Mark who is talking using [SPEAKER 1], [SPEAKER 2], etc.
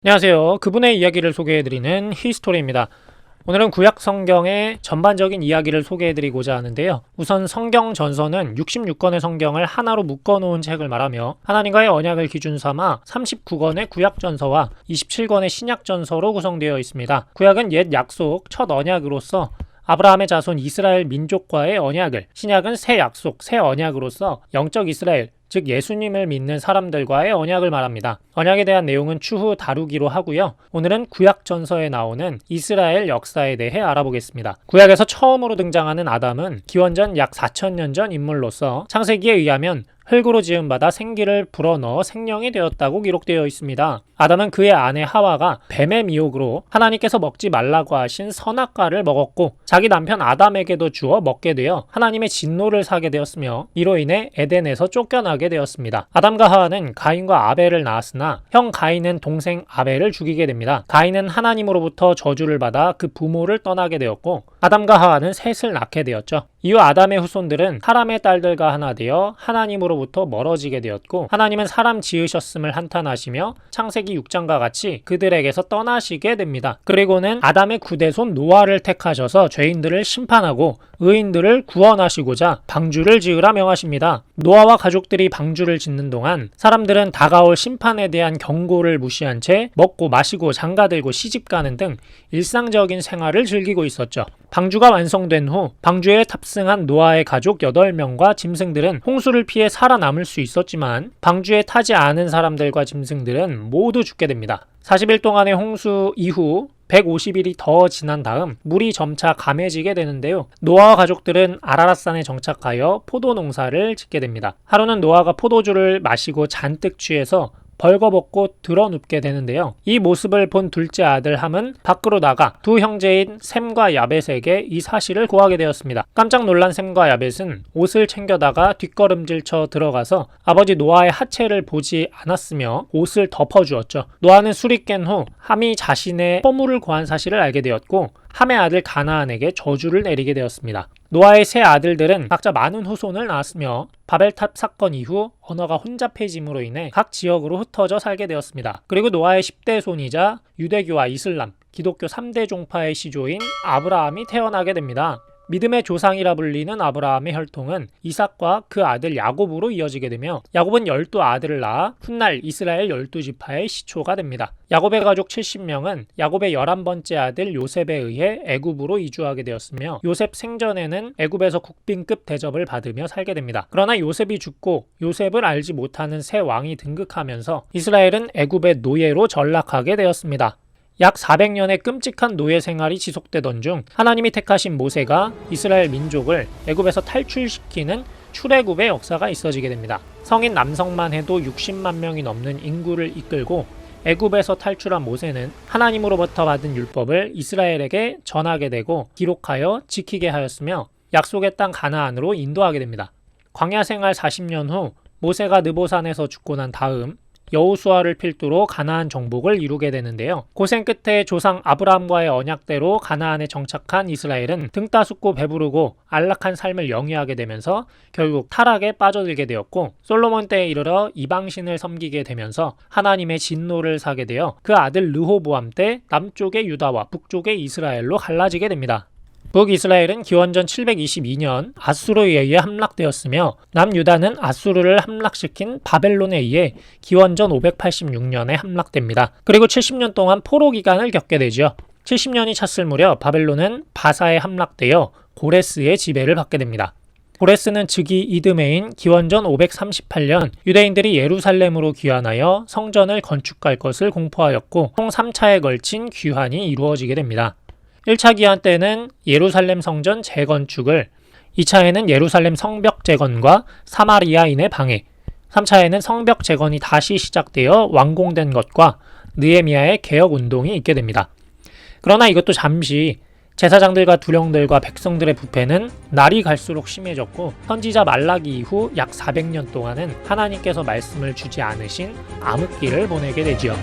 [SPEAKER 1] 안녕하세요. 그분의 이야기를 소개해드리는 히스토리입니다. 오늘은 구약 성경의 전반적인 이야기를 소개해드리고자 하는데요. 우선 성경 전서는 66권의 성경을 하나로 묶어놓은 책을 말하며 하나님과의 언약을 기준 삼아 39권의 구약 전서와 27권의 신약 전서로 구성되어 있습니다. 구약은 옛 약속, 첫 언약으로서 아브라함의 자손 이스라엘 민족과의 언약을, 신약은 새 약속, 새 언약으로서 영적 이스라엘, 즉 예수님을 믿는 사람들과의 언약을 말합니다. 언약에 대한 내용은 추후 다루기로 하고요. 오늘은 구약 전서에 나오는 이스라엘 역사에 대해 알아보겠습니다. 구약에서 처음으로 등장하는 아담은 기원전 약 4000년 전 인물로서 창세기에 의하면 흙으로 지음받아 생기를 불어넣어 생명이 되었다고 기록되어 있습니다. 아담은 그의 아내 하와가 뱀의 미혹으로 하나님께서 먹지 말라고 하신 선악과를 먹었고 자기 남편 아담에게도 주어 먹게 되어 하나님의 진노를 사게 되었으며 이로 인해 에덴에서 쫓겨나게 되었습니다. 아담과 하와는 가인과 아벨을 낳았으나 형 가인은 동생 아벨을 죽이게 됩니다. 가인은 하나님으로부터 저주를 받아 그 부모를 떠나게 되었고 아담과 하와는 셋을 낳게 되었죠. 이후 아담의 후손들은 사람의 딸들과 하나 되어 하나님으로부터 멀어지게 되었고 하나님은 사람 지으셨음을 한탄하시며 창세기 6장과 같이 그들에게서 떠나시게 됩니다. 그리고는 아담의 구대손 노아를 택하셔서 죄인들을 심판하고 의인들을 구원하시고자 방주를 지으라 명하십니다. 노아와 가족들이 방주를 짓는 동안 사람들은 다가올 심판에 대한 경고를 무시한 채 먹고 마시고 장가들고 시집가는 등 일상적인 생활을 즐기고 있었죠. 방주가 완성된 후 방주에 탑승한 노아의 가족 8명과 짐승들은 홍수를 피해 살아남을 수 있었지만 방주에 타지 않은 사람들과 짐승들은 모두 죽게 됩니다. 40일 동안의 홍수 이후 150일이 더 지난 다음 물이 점차 감해지게 되는데요. 노아와 가족들은 아라랏산에 정착하여 포도 농사를 짓게 됩니다. 하루는 노아가 포도주를 마시고 잔뜩 취해서 벌거벗고 드러눕게 되는데요. 이 모습을 본 둘째 아들 함은 밖으로 나가 두 형제인 셈과 야벳에게 이 사실을 고하게 되었습니다. 깜짝 놀란 셈과 야벳은 옷을 챙겨다가 뒷걸음질쳐 들어가서 아버지 노아의 하체를 보지 않았으며 옷을 덮어주었죠. 노아는 술이 깬 후 함이 자신의 허물을 고한 사실을 알게 되었고 함의 아들 가나안에게 저주를 내리게 되었습니다. 노아의 세 아들들은 각자 많은 후손을 낳았으며 바벨탑 사건 이후 언어가 혼잡해짐으로 인해 각 지역으로 흩어져 살게 되었습니다. 그리고 노아의 10대 손이자 유대교와 이슬람, 기독교 3대 종파의 시조인 아브라함이 태어나게 됩니다. 믿음의 조상이라 불리는 아브라함의 혈통은 이삭과 그 아들 야곱으로 이어지게 되며 야곱은 12아들을 낳아 훗날 이스라엘 12지파의 시초가 됩니다. 야곱의 가족 70명은 야곱의 11번째 아들 요셉에 의해 애굽으로 이주하게 되었으며 요셉 생전에는 애굽에서 국빈급 대접을 받으며 살게 됩니다. 그러나 요셉이 죽고 요셉을 알지 못하는 새 왕이 등극하면서 이스라엘은 애굽의 노예로 전락하게 되었습니다. 약 400년의 끔찍한 노예 생활이 지속되던 중 하나님이 택하신 모세가 이스라엘 민족을 애굽에서 탈출시키는 출애굽의 역사가 있어지게 됩니다. 성인 남성만 해도 60만 명이 넘는 인구를 이끌고 애굽에서 탈출한 모세는 하나님으로부터 받은 율법을 이스라엘에게 전하게 되고 기록하여 지키게 하였으며 약속의 땅 가나안으로 인도하게 됩니다. 광야 생활 40년 후 모세가 느보산에서 죽고 난 다음 여호수아를 필두로 가나안 정복을 이루게 되는데요. 고생 끝에 조상 아브라함과의 언약대로 가나안에 정착한 이스라엘은 등 따숩고 배부르고 안락한 삶을 영위하게 되면서 결국 타락에 빠져들게 되었고 솔로몬 때에 이르러 이방신을 섬기게 되면서 하나님의 진노를 사게 되어 그 아들 르호보암 때 남쪽의 유다와 북쪽의 이스라엘로 갈라지게 됩니다. 북이스라엘은 기원전 722년 아수르에 의해 함락되었으며 남유다는 아수르를 함락시킨 바벨론에 의해 기원전 586년에 함락됩니다. 그리고 70년 동안 포로 기간을 겪게 되죠. 70년이 찼을 무렵 바벨론은 바사에 함락되어 고레스의 지배를 받게 됩니다. 고레스는 즉위 이듬해인 기원전 538년 유대인들이 예루살렘으로 귀환하여 성전을 건축할 것을 공포하였고 총 3차에 걸친 귀환이 이루어지게 됩니다. 1차 기한 때는 예루살렘 성전 재건축을, 2차에는 예루살렘 성벽 재건과 사마리아인의 방해, 3차에는 성벽 재건이 다시 시작되어 완공된 것과 느헤미야의 개혁 운동이 있게 됩니다. 그러나 이것도 잠시 제사장들과 두령들과 백성들의 부패는 날이 갈수록 심해졌고 선지자 말라기 이후 약 400년 동안은 하나님께서 말씀을 주지 않으신 암흑기를 보내게 되지요.